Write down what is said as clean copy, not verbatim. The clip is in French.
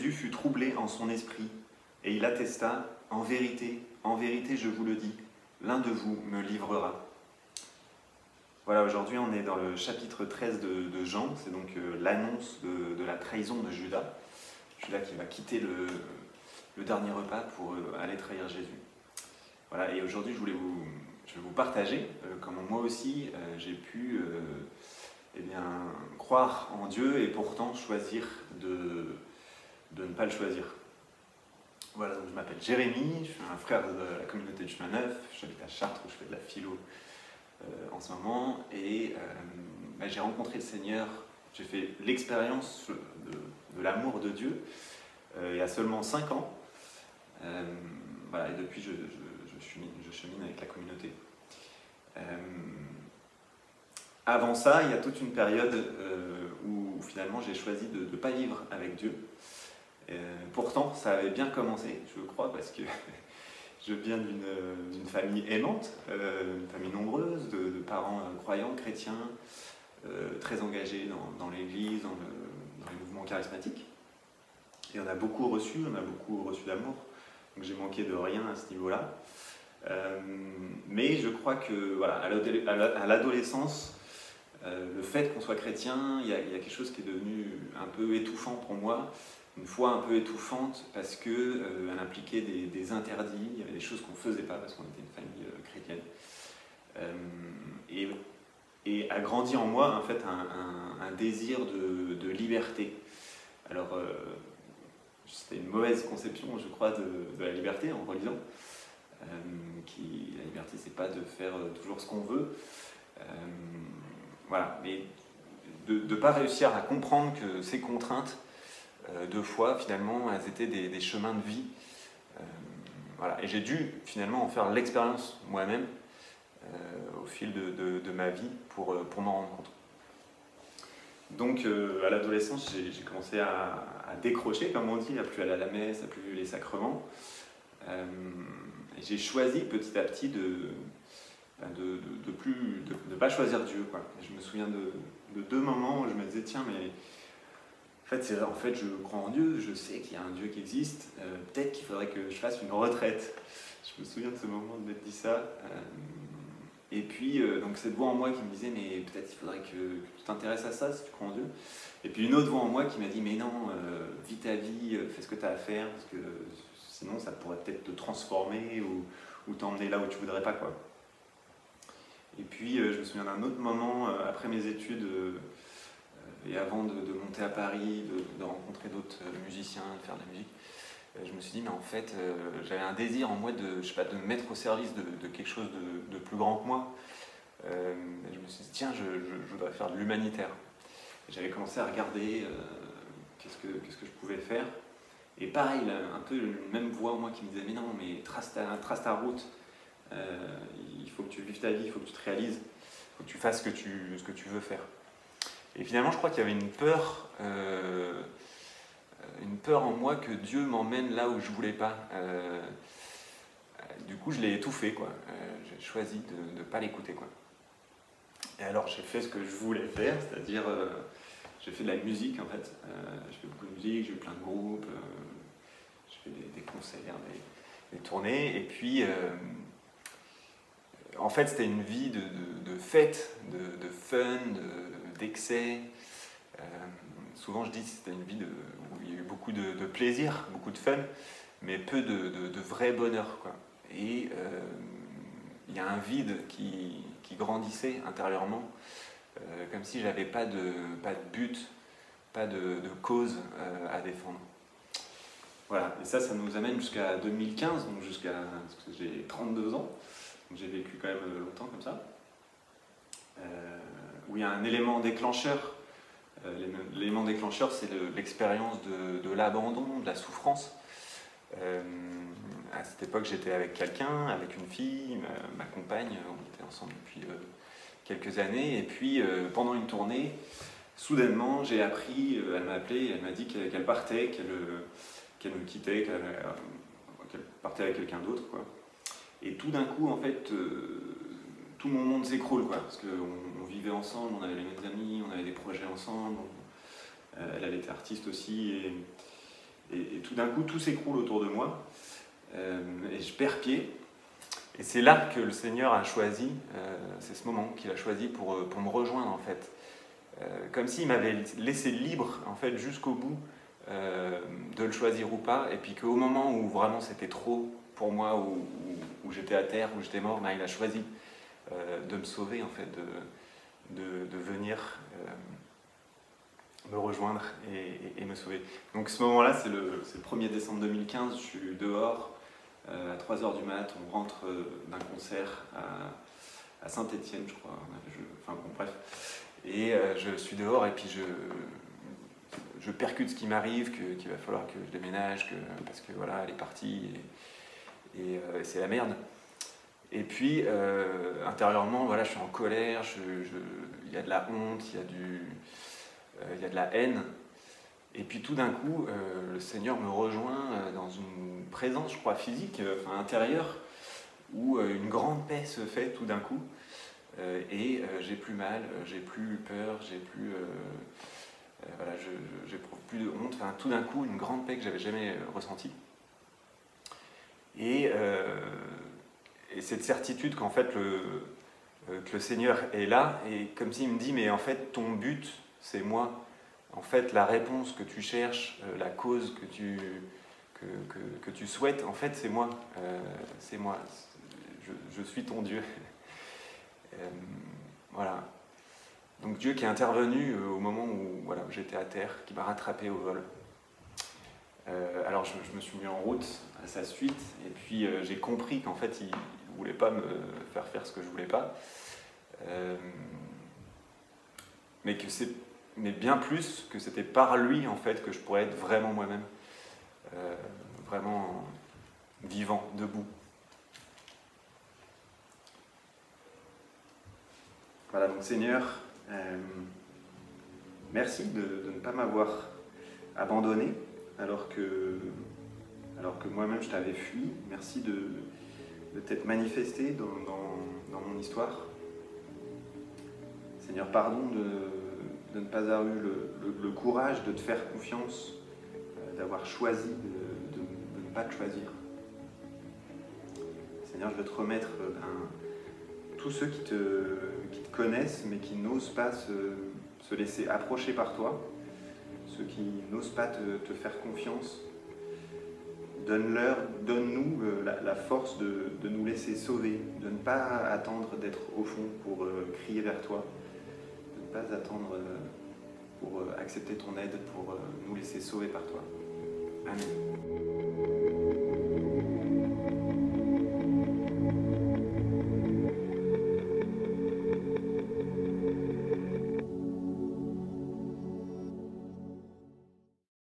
Jésus fut troublé en son esprit, et il attesta, en vérité, je vous le dis, l'un de vous me livrera. Voilà, aujourd'hui on est dans le chapitre 13 de Jean, c'est donc l'annonce de la trahison de Judas. Judas qui va quitter le dernier repas pour aller trahir Jésus. Voilà, et aujourd'hui je vais vous partager comment moi aussi j'ai pu croire en Dieu et pourtant choisir de ne pas le choisir. Voilà, donc je m'appelle Jérémy, je suis un frère de la communauté du chemin neuf, j'habite à Chartres où je fais de la philo en ce moment, et j'ai rencontré le Seigneur, j'ai fait l'expérience de l'amour de Dieu il y a seulement 5 ans, voilà, et depuis je chemine avec la communauté. Avant ça, il y a toute une période où finalement j'ai choisi de ne pas vivre avec Dieu. Pourtant, ça avait bien commencé, je crois, parce que je viens d'une famille aimante, une famille nombreuse, de parents croyants, chrétiens, très engagés dans l'Église, dans les mouvements charismatiques. Et on a beaucoup reçu d'amour, donc j'ai manqué de rien à ce niveau-là. Mais je crois que voilà, à l'adolescence, le fait qu'on soit chrétien, il y a quelque chose qui est devenu un peu étouffant pour moi, une foi un peu étouffante parce qu'elle impliquait des interdits, il y avait des choses qu'on ne faisait pas parce qu'on était une famille chrétienne. Et a grandi en moi en fait un désir de liberté. Alors c'était une mauvaise conception, je crois, de la liberté en relisant. La liberté, c'est pas de faire toujours ce qu'on veut. Voilà, mais de ne pas réussir à comprendre que ces contraintes de foi, finalement, elles étaient des chemins de vie. Voilà. Et j'ai dû finalement en faire l'expérience moi-même au fil de ma vie pour m'en rendre compte. Donc à l'adolescence, j'ai commencé à décrocher, comme on dit, à plus aller à la messe, à plus les sacrements. Et j'ai choisi petit à petit de ne pas choisir Dieu, quoi. Et je me souviens de 2 moments où je me disais, tiens, mais en fait, je crois en Dieu, je sais qu'il y a un Dieu qui existe, peut-être qu'il faudrait que je fasse une retraite. Je me souviens de ce moment de m'être dit ça. Et puis, donc cette voix en moi qui me disait, mais peut-être qu'il faudrait que tu t'intéresses à ça si tu crois en Dieu. Et puis une autre voix en moi qui m'a dit, mais non, vis ta vie, fais ce que tu as à faire, parce que sinon ça pourrait peut-être te transformer ou t'emmener là où tu voudrais pas, quoi. Et puis, je me souviens d'un autre moment, après mes études, et avant de monter à Paris, de rencontrer d'autres musiciens, de faire de la musique, je me suis dit, mais en fait, j'avais un désir en moi de me mettre au service de quelque chose de plus grand que moi. Je me suis dit, tiens, je voudrais faire de l'humanitaire. J'avais commencé à regarder qu'est-ce que je pouvais faire. Et pareil, un peu la même voix en moi qui me disait, mais non, mais trace ta route. Il faut que tu vives ta vie, il faut que tu te réalises, il faut que tu fasses ce que tu veux faire. Et finalement, je crois qu'il y avait une peur en moi que Dieu m'emmène là où je ne voulais pas. Du coup, je l'ai étouffé, quoi. J'ai choisi de ne pas l'écouter, quoi. Et alors, j'ai fait ce que je voulais faire, c'est-à-dire, j'ai fait de la musique, en fait. Je fais beaucoup de musique, j'ai eu plein de groupes, je fais des concerts, des tournées, et puis... en fait, c'était une vie de fête, de fun, d'excès. Souvent, je dis que c'était une vie où il y a eu beaucoup de plaisir, beaucoup de fun, mais peu de vrai bonheur, quoi. Et il y a un vide qui grandissait intérieurement, comme si j'avais pas de but, pas de cause à défendre. Voilà, et ça nous amène jusqu'à 2015, donc parce que j'ai 32 ans. J'ai vécu quand même longtemps comme ça, où il y a un élément déclencheur. L'élément déclencheur, c'est l'expérience de l'abandon, de la souffrance. À cette époque, j'étais avec quelqu'un, avec une fille, ma compagne, on était ensemble depuis quelques années, et puis pendant une tournée, soudainement, j'ai appris, elle m'a appelé, elle m'a dit qu'elle partait, qu'elle me quittait, qu'elle partait avec quelqu'un d'autre, quoi. Et tout d'un coup, en fait, tout mon monde s'écroule, quoi, parce qu'on vivait ensemble, on avait les mêmes amis, on avait des projets ensemble, elle était artiste aussi, et tout d'un coup, tout s'écroule autour de moi, et je perds pied. Et c'est là que le Seigneur a choisi, c'est ce moment qu'il a choisi pour me rejoindre en fait. Comme s'il m'avait laissé libre en fait jusqu'au bout de le choisir ou pas, et puis qu'au moment où vraiment c'était trop pour moi, où j'étais à terre, où j'étais mort, il a choisi de me sauver en fait, de venir me rejoindre et me sauver. Donc ce moment-là, c'est le 1er décembre 2015, je suis dehors, à 3h du mat, on rentre d'un concert à Saint-Étienne, je crois, enfin bon, bref. Et je suis dehors et puis je percute ce qui m'arrive, qu'il va falloir que je déménage, parce que voilà, elle est partie et c'est la merde. Et puis intérieurement, voilà, je suis en colère, il y a de la honte, il y a de la haine. Et puis tout d'un coup, le Seigneur me rejoint dans une présence, je crois, physique, intérieure, où une grande paix se fait tout d'un coup. Et j'ai plus mal, j'ai plus peur, voilà, j'éprouve plus de honte. Enfin, tout d'un coup, une grande paix que j'avais jamais ressentie. Et cette certitude qu'en fait que le Seigneur est là, et comme s'il me dit, mais en fait ton but c'est moi. En fait, la réponse que tu cherches, la cause que tu souhaites, en fait, c'est moi. C'est moi. Je suis ton Dieu. Voilà. Donc Dieu qui est intervenu au moment où voilà, j'étais à terre, qui m'a rattrapé au vol. Alors je me suis mis en route à sa suite, et puis j'ai compris qu'en fait, il ne voulait pas me faire ce que je voulais pas. Mais bien plus que c'était par lui en fait que je pourrais être vraiment moi-même, vraiment vivant, debout. Voilà, donc Seigneur, merci de ne pas m'avoir abandonné alors que moi-même je t'avais fui. Merci de t'être manifesté dans mon histoire. Seigneur, pardon de ne pas avoir eu le courage de te faire confiance, d'avoir choisi de ne pas te choisir. Seigneur, je veux te remettre tous ceux qui te connaissent mais qui n'osent pas se laisser approcher par toi, ceux qui n'osent pas te faire confiance. Donne-nous la force de nous laisser sauver, de ne pas attendre d'être au fond pour crier vers toi, de ne pas attendre pour accepter ton aide, pour nous laisser sauver par toi. Amen.